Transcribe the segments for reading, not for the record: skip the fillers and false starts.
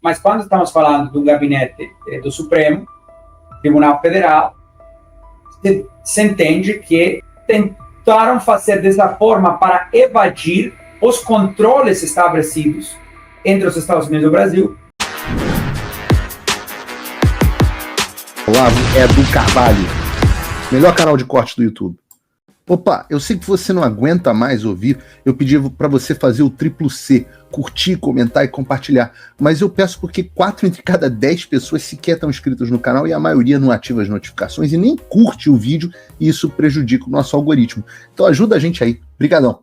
Mas quando estamos falando de um gabinete do Supremo Tribunal Federal, se entende que tentaram fazer dessa forma para evadir os controles estabelecidos entre os Estados Unidos e o Brasil. Olavo é do Carvalho, melhor canal de corte do YouTube. Opa, eu sei que você não aguenta mais ouvir, eu pedi para você fazer o triplo C, curtir, comentar e compartilhar, mas eu peço porque 4 entre cada 10 pessoas sequer estão inscritas no canal e a maioria não ativa as notificações e nem curte o vídeo e isso prejudica o nosso algoritmo. Então ajuda a gente aí, brigadão.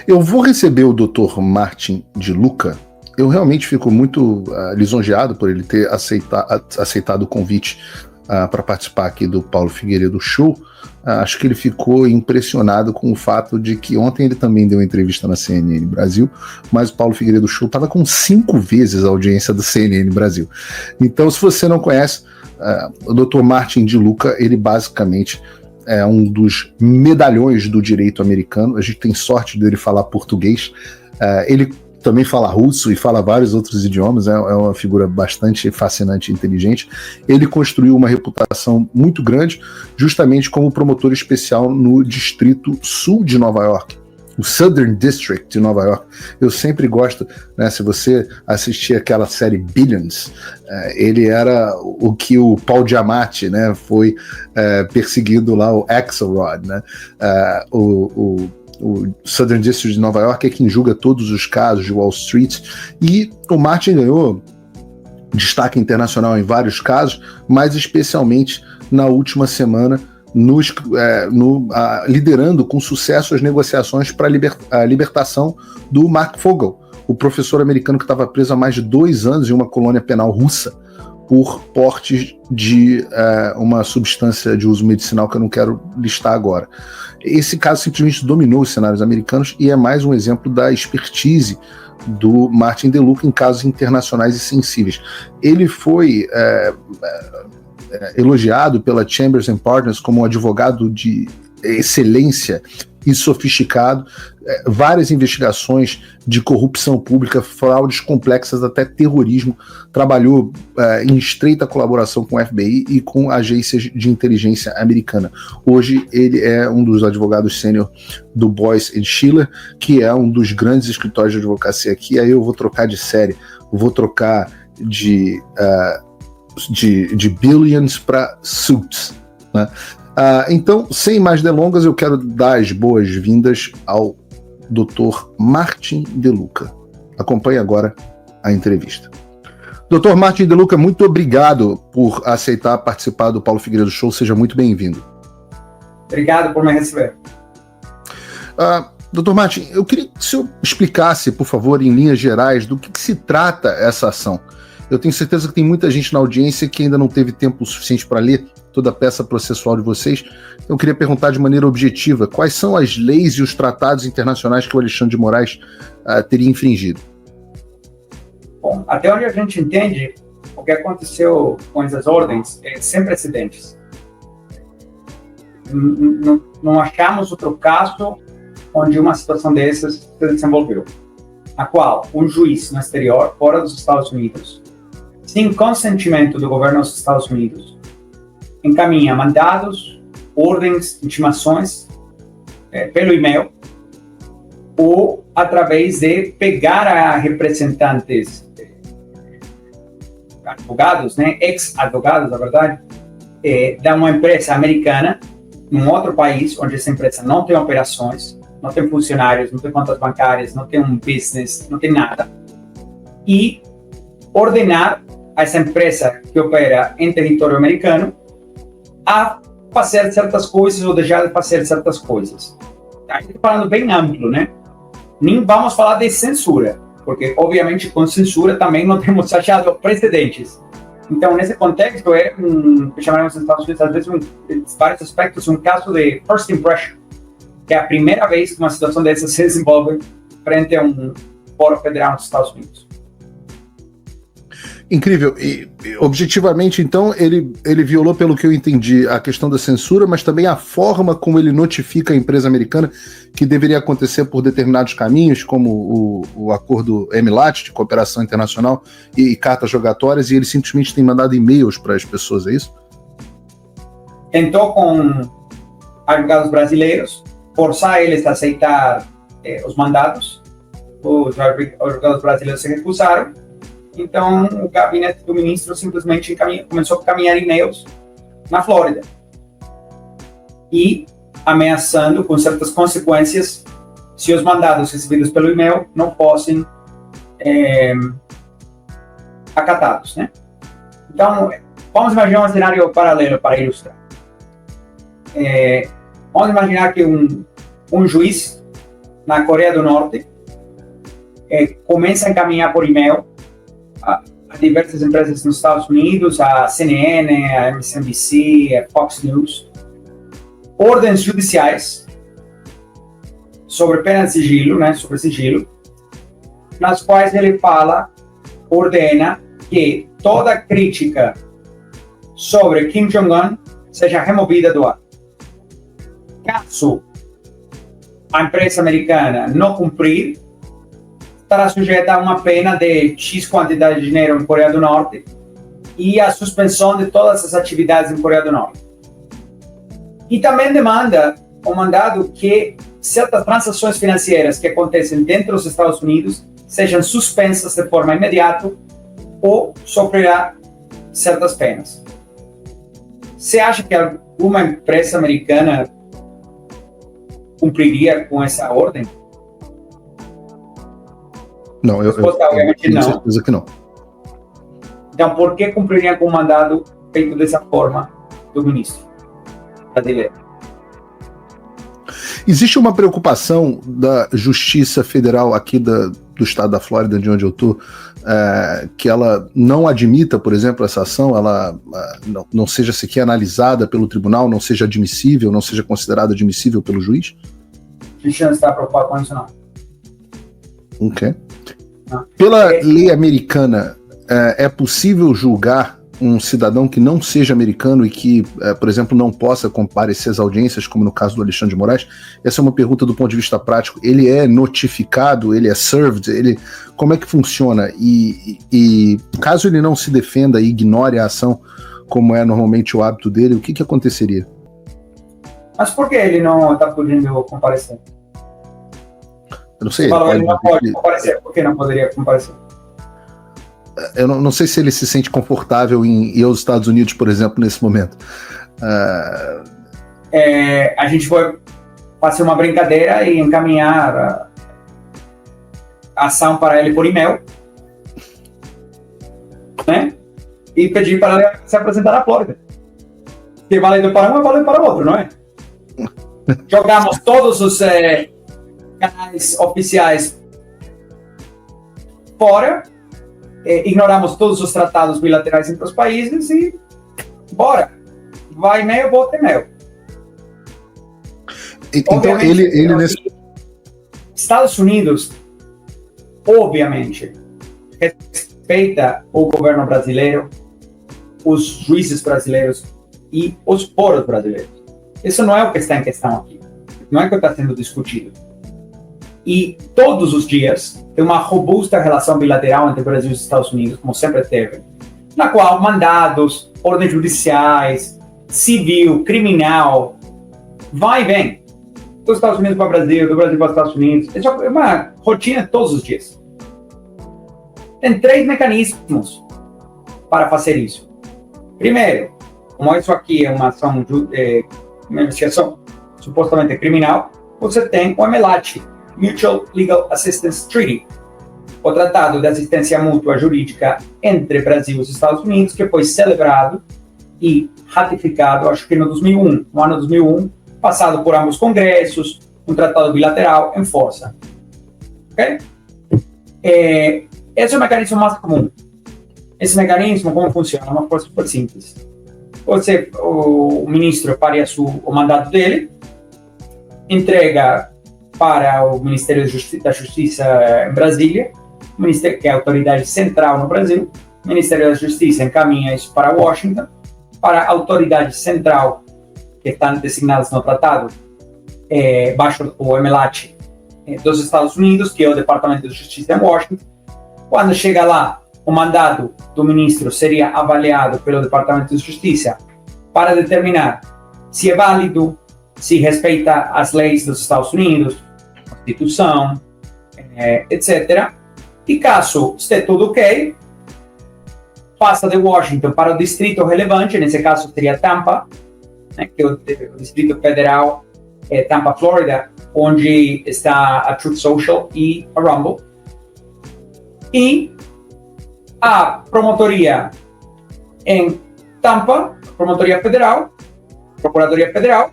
Eu vou receber o Dr. Martin de Luca. Eu realmente fico muito lisonjeado por ele ter aceitado o convite para participar aqui do Paulo Figueiredo Show. Acho que ele ficou impressionado com o fato de que ontem ele também deu uma entrevista na CNN Brasil, mas o Paulo Figueiredo Show estava com 5 vezes a audiência do CNN Brasil. Então, se você não conhece, o Dr. Martin de Luca, ele basicamente é um dos medalhões do direito americano. A gente tem sorte dele falar português. Ele também fala russo e fala vários outros idiomas, é uma figura bastante fascinante e inteligente. Ele construiu uma reputação muito grande, justamente como promotor especial no Distrito Sul de Nova York, o Southern District de Nova York. Eu sempre gosto, né, se você assistir aquela série Billions, ele era o que o Paul Giamatti, né, foi perseguindo lá o Axelrod, né, o Southern District de Nova York é quem julga todos os casos de Wall Street, e o Martin ganhou destaque internacional em vários casos, mas especialmente na última semana, liderando com sucesso as negociações para a libertação do Mark Fogel, o professor americano que estava preso há mais de 2 anos em uma colônia penal russa por porte de uma substância de uso medicinal que eu não quero listar agora. Esse caso simplesmente dominou os cenários americanos e é mais um exemplo da expertise do Martin de Luca em casos internacionais e sensíveis. Ele foi elogiado pela Chambers and Partners como um advogado de excelência e sofisticado, várias investigações de corrupção pública, fraudes complexas, até terrorismo, trabalhou em estreita colaboração com o FBI e com agências de inteligência americana. Hoje ele é um dos advogados sênior do Boyce & Schiller, que é um dos grandes escritórios de advocacia aqui. Aí eu vou trocar de série, vou trocar de Billions para Suits, né? Então, sem mais delongas, eu quero dar as boas-vindas ao Dr. Martin de Luca. Acompanhe agora a entrevista. Dr. Martin de Luca, muito obrigado por aceitar participar do Paulo Figueiredo Show. Seja muito bem-vindo. Obrigado por me receber. Dr. Martin, eu queria que o senhor explicasse, por favor, em linhas gerais, do que se trata essa ação. Eu tenho certeza que tem muita gente na audiência que ainda não teve tempo suficiente para ler toda a peça processual de vocês. Eu queria perguntar de maneira objetiva, quais são as leis e os tratados internacionais que o Alexandre de Moraes teria infringido? Bom, até onde a gente entende, o que aconteceu com essas ordens é sem precedentes. Não achamos outro caso onde uma situação dessas se desenvolveu, a qual um juiz no exterior, fora dos Estados Unidos, sem consentimento do governo dos Estados Unidos, encaminha mandados, ordens, intimações pelo e-mail ou através de pegar a representantes, advogados, né, ex-advogados, na verdade, de uma empresa americana num outro país onde essa empresa não tem operações, não tem funcionários, não tem contas bancárias, não tem um business, não tem nada, e ordenar a essa empresa que opera em território americano a fazer certas coisas ou deixar de fazer certas coisas. A gente está falando bem amplo, né? Nem vamos falar de censura, porque, obviamente, com censura também não temos achado precedentes. Então, nesse contexto, que chamaremos nos Estados Unidos, às vezes, em vários aspectos, um caso de first impression, que é a primeira vez que uma situação dessa se desenvolve frente a um fórum federal nos Estados Unidos. Incrível. E objetivamente, então, ele violou, pelo que eu entendi, a questão da censura, mas também a forma como ele notifica a empresa americana que deveria acontecer por determinados caminhos, como o acordo MLAT, de cooperação internacional, e cartas jogatórias, e ele simplesmente tem mandado e-mails para as pessoas, é isso? Tentou com advogados brasileiros forçar eles a aceitar os mandados. Os advogados brasileiros se recusaram. Então, o gabinete do ministro simplesmente começou a caminhar e-mails na Flórida e ameaçando com certas consequências se os mandados recebidos pelo e-mail não fossem acatados, né? Então, vamos imaginar um cenário paralelo para ilustrar. Vamos imaginar que um juiz na Coreia do Norte começa a encaminhar por e-mail a diversas empresas nos Estados Unidos, a CNN, a MSNBC, a Fox News, ordens judiciais sobre pena de sigilo, né, sobre sigilo, nas quais ele ordena que toda crítica sobre Kim Jong-un seja removida do ar. Caso a empresa americana não cumprir, estará sujeita a uma pena de X quantidade de dinheiro em Coreia do Norte e a suspensão de todas as atividades em Coreia do Norte. E também demanda um mandado que certas transações financeiras que acontecem dentro dos Estados Unidos sejam suspensas de forma imediata ou sofrerá certas penas. Você acha que alguma empresa americana cumpriria com essa ordem? Não, eu tenho certeza que não. Então, por que cumpriria com o mandado feito dessa forma do ministro brasileiro? Existe uma preocupação da Justiça Federal aqui do estado da Flórida, de onde eu estou, que ela não admita, por exemplo, essa ação, ela não seja sequer analisada pelo tribunal, não seja admissível, não seja considerada admissível pelo juiz? A gente não está preocupado com isso, não. Ok. Pela lei americana, é possível julgar um cidadão que não seja americano e que, por exemplo, não possa comparecer às audiências, como no caso do Alexandre de Moraes? Essa é uma pergunta do ponto de vista prático. Ele é notificado, ele é served, como é que funciona? E caso ele não se defenda e ignore a ação, como é normalmente o hábito dele, o que aconteceria? Mas por que ele não está podendo comparecer? Eu não sei. Ele não pode comparecer. Por que não poderia comparecer? Eu não sei se ele se sente confortável em ir aos Estados Unidos, por exemplo, nesse momento. A gente foi fazer uma brincadeira e encaminhar a ação para ele por e-mail, né? E pedir para ele se apresentar na Flórida. Se é válido para um, é válido para o outro, não é? Jogamos todos os canais oficiais fora, ignoramos todos os tratados bilaterais entre os países e bora. Vai e-mail, volta e-mail. Então ele nesse... Estados Unidos, obviamente, respeita o governo brasileiro, os juízes brasileiros e os foros brasileiros. Isso não é o que está em questão aqui. Não é o que está sendo discutido. E todos os dias tem uma robusta relação bilateral entre o Brasil e os Estados Unidos, como sempre teve, na qual mandados, ordens judiciais, civil, criminal, vai e vem. Dos Estados Unidos para o Brasil, do Brasil para os Estados Unidos. Isso é uma rotina todos os dias. Tem 3 mecanismos para fazer isso. Primeiro, como isso aqui é uma ação, uma investigação supostamente criminal, você tem o MLAT, Mutual Legal Assistance Treaty, o Tratado de Assistência Mútua Jurídica entre Brasil e os Estados Unidos, que foi celebrado e ratificado, acho que no ano 2001, passado por ambos congressos, um tratado bilateral em força. Ok? Esse é o mecanismo mais comum. Esse mecanismo, como funciona? É uma coisa super simples. O ministro faria o mandato dele, entrega para o Ministério da Justiça em Brasília, que é a autoridade central no Brasil, o Ministério da Justiça encaminha isso para Washington, para a autoridade central que estão designadas no tratado, baixo o MLAT dos Estados Unidos, que é o Departamento de Justiça em Washington. Quando chega lá, o mandado do ministro seria avaliado pelo Departamento de Justiça para determinar se é válido, se respeita as leis dos Estados Unidos, Constituição, etc. E caso esteja tudo ok, passa de Washington para o distrito relevante, nesse caso seria Tampa, né, que é o Distrito Federal, Tampa, Flórida, onde está a Truth Social e a Rumble. E a promotoria em Tampa, promotoria federal, procuradoria federal,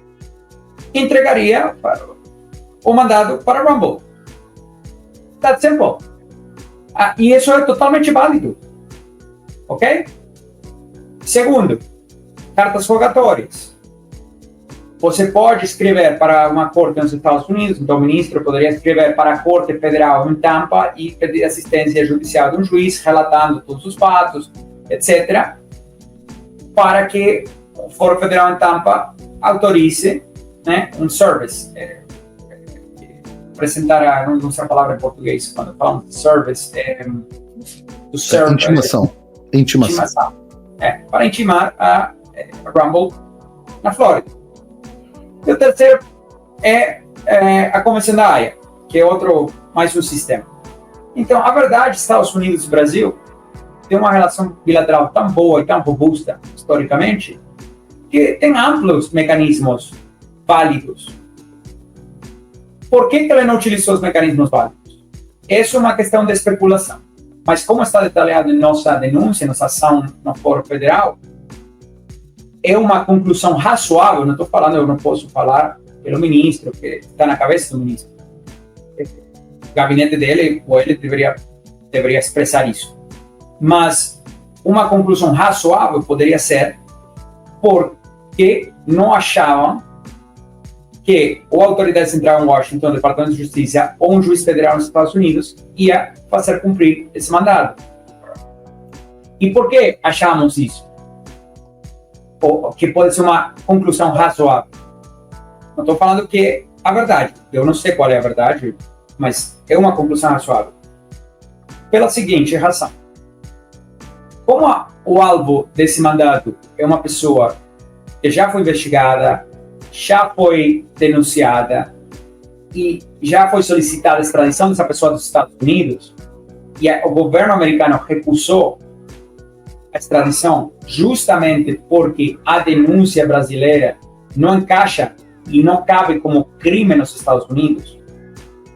entregaria o mandado para a Rumble. That's simple. E isso é totalmente válido. Ok? Segundo, cartas rogatórias. Você pode escrever para uma corte nos Estados Unidos, então o ministro poderia escrever para a Corte Federal em Tampa e pedir assistência judicial de um juiz, relatando todos os fatos, etc., para que o Fórum Federal em Tampa autorize, né, um service. Apresentar, não sei a palavra em português, quando falamos de service, intimação. Para intimar a Rumble na Flórida. E o terceiro é a Convenção da Haia, que é mais um sistema. Então, a verdade, Estados Unidos e Brasil têm uma relação bilateral tão boa e tão robusta, historicamente, que tem amplos mecanismos válidos. Por que ela não utilizou os mecanismos válidos? Essa é uma questão de especulação. Mas como está detalhado em nossa denúncia, nossa ação no Fórum Federal, é uma conclusão razoável, não estou falando, eu não posso falar pelo ministro, que está na cabeça do ministro. O gabinete dele, ou ele deveria expressar isso. Mas uma conclusão razoável poderia ser porque não achavam que ou a autoridade central em Washington, o Departamento de Justiça, ou um juiz federal nos Estados Unidos ia fazer cumprir esse mandado. E por que achamos isso? Ou que pode ser uma conclusão razoável. Não estou falando que é a verdade. Eu não sei qual é a verdade, mas é uma conclusão razoável. Pela seguinte razão. Como o alvo desse mandato é uma pessoa que já foi investigada, já foi denunciada e já foi solicitada a extradição dessa pessoa dos Estados Unidos, e o governo americano recusou a extradição justamente porque a denúncia brasileira não encaixa e não cabe como crime nos Estados Unidos.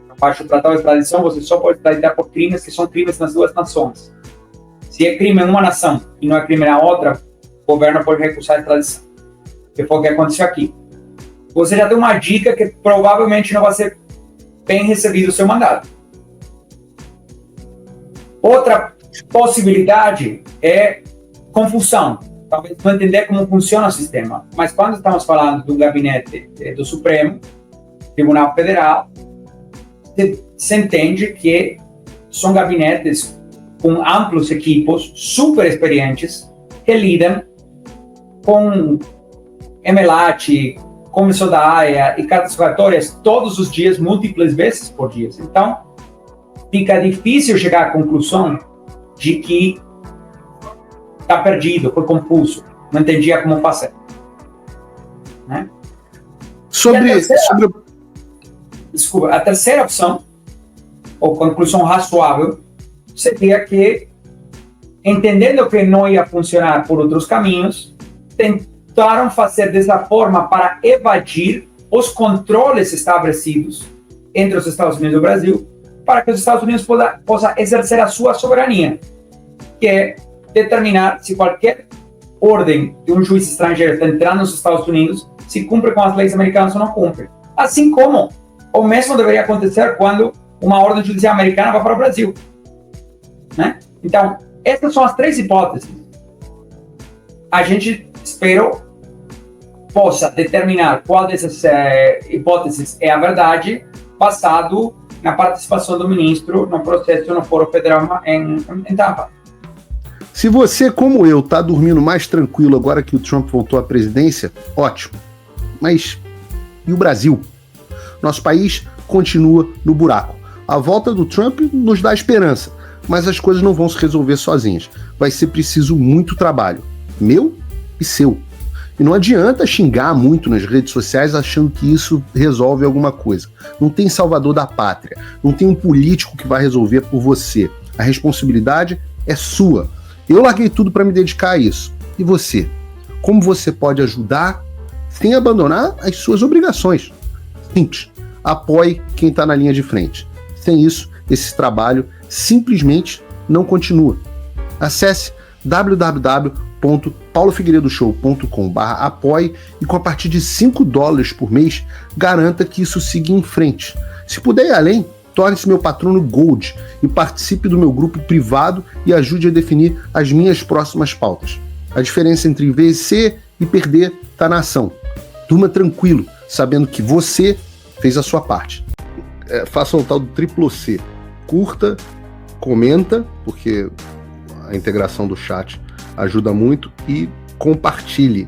Abaixo do tratado de extradição, você só pode extraditar por crimes que são crimes nas duas nações. Se é crime em uma nação e não é crime na outra, o governo pode recusar a extradição. Que foi o que aconteceu aqui. Você já tem uma dica que provavelmente não vai ser bem recebido o seu mandato. Outra possibilidade é confusão. Talvez não entender como funciona o sistema. Mas quando estamos falando do gabinete do Supremo Tribunal Federal, se entende que são gabinetes com amplos equipos, super experientes, que lidam com MLAT, Comissão da Haia e cartas rogatórias todos os dias, múltiplas vezes por dia. Então, fica difícil chegar à conclusão de que está perdido, foi confuso, não entendia como fazer. Né? A terceira opção, ou conclusão razoável, seria que, entendendo que não ia funcionar por outros caminhos, tentaram fazer dessa forma para evadir os controles estabelecidos entre os Estados Unidos e o Brasil, para que os Estados Unidos possam exercer a sua soberania, que é determinar se qualquer ordem de um juiz estrangeiro está entrando nos Estados Unidos, se cumpre com as leis americanas ou não cumpre. Assim como o mesmo deveria acontecer quando uma ordem judicial americana vai para o Brasil. Né? Então, essas são as três hipóteses. A gente, espero, possa determinar qual dessas hipóteses é a verdade, basado na participação do ministro no processo no Fórum Federal em Tampa. Se você, como eu, tá dormindo mais tranquilo agora que o Trump voltou à presidência, ótimo. Mas e o Brasil? Nosso país continua no buraco. A volta do Trump nos dá esperança, mas as coisas não vão se resolver sozinhas. Vai ser preciso muito trabalho, meu e seu. E não adianta xingar muito nas redes sociais achando que isso resolve alguma coisa. Não tem salvador da pátria, não tem um político que vai resolver por você. A responsabilidade é sua. Eu larguei tudo para me dedicar a isso. E você? Como você pode ajudar sem abandonar as suas obrigações? Simples. Apoie quem está na linha de frente. Sem isso, esse trabalho simplesmente não continua. Acesse www.paulofigueiredoshow.com/apoie e com a partir de $5 por mês, garanta que isso siga em frente. Se puder ir além, torne-se meu patrono Gold e participe do meu grupo privado e ajude a definir as minhas próximas pautas. A diferença entre vencer e perder está na ação. Durma tranquilo, sabendo que você fez a sua parte. Faça o tal do triplo C. Curta, comenta, porque a integração do chat ajuda muito, e compartilhe.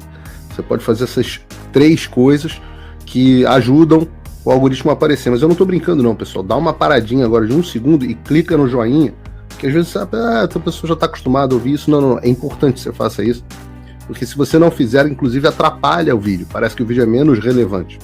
Você pode fazer essas 3 coisas que ajudam o algoritmo a aparecer. Mas eu não tô brincando não, pessoal. Dá uma paradinha agora de 1 segundo e clica no joinha, que às vezes essa pessoa já está acostumada a ouvir isso. Não. É importante que você faça isso, porque se você não fizer, inclusive atrapalha o vídeo. Parece que o vídeo é menos relevante.